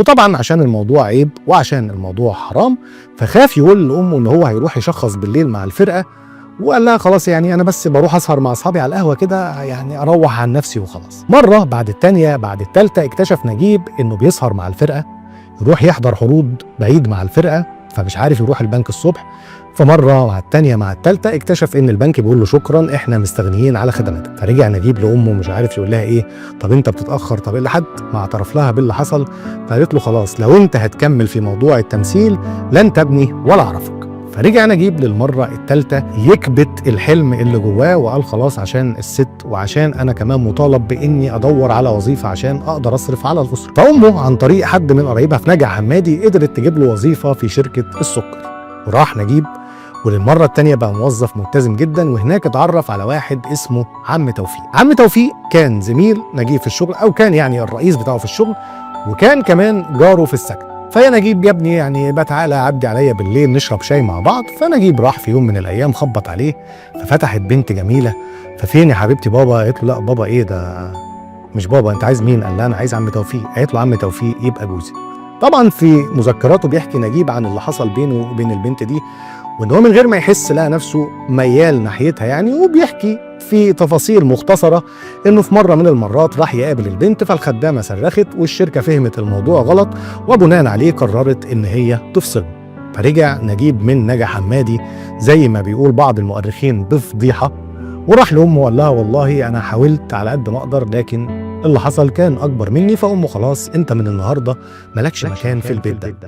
وطبعا عشان الموضوع عيب وعشان الموضوع حرام فخاف يقول لامه ان هو هيروح يشخص بالليل مع الفرقه، وقال لها خلاص يعني انا بس بروح اسهر مع اصحابي على القهوه كده يعني اروح عن نفسي وخلاص. مره بعد التانيه بعد التالته اكتشف نجيب انه بيسهر مع الفرقه، يروح يحضر عروض بعيد مع الفرقه فمش عارف يروح البنك الصبح. فمره مع التانيه مع التالته اكتشف ان البنك بيقول له شكرا احنا مستغنيين على خدماتك. فرجع نجيب لامه مش عارف يقول لها ايه، طب انت بتتاخر، طب إيه، لحد ما اعترف لها باللي حصل. فقالت له خلاص لو انت هتكمل في موضوع التمثيل لن تبني ولا اعرفك. فرجع نجيب للمره الثالثه يكبت الحلم اللي جواه وقال خلاص عشان الست وعشان انا كمان مطالب باني ادور على وظيفه عشان اقدر اصرف على الاسره. فامه عن طريق حد من قرايبها في نجع حمادي قدرت تجيب له وظيفه في شركه السكر. وراح نجيب وللمره الثانيه بقى موظف ملتزم جدا، وهناك اتعرف على واحد اسمه عم توفيق. عم توفيق كان زميل نجيب في الشغل او كان يعني الرئيس بتاعه في الشغل، وكان كمان جاره في السكن. فيا نجيب يا ابني يعني بقى تعالى عدي عليا بالليل نشرب شاي مع بعض. فنجيب راح في يوم من الايام خبط عليه، ففتحت بنت جميله. ففين يا حبيبتي بابا؟ قالت له لا بابا ايه ده مش بابا، انت عايز مين؟ قال لها انا عايز عم توفيق. قالت له عم توفيق يبقى جوزي. طبعا في مذكراته بيحكي نجيب عن اللي حصل بينه وبين البنت دي، وان هو من غير ما يحس لقى نفسه ميال ناحيتها يعني. وبيحكي في تفاصيل مختصره انه في مره من المرات راح يقابل البنت فالخدامه صرخت والشركه فهمت الموضوع غلط وبناء عليه قررت ان هي تفصله. فرجع نجيب من نجع حمادي زي ما بيقول بعض المؤرخين بفضيحه، وراح لامه وقال لها والله انا حاولت على قد ما اقدر لكن اللي حصل كان اكبر مني. فامه خلاص انت من النهارده مالكش مكان في البيت ده.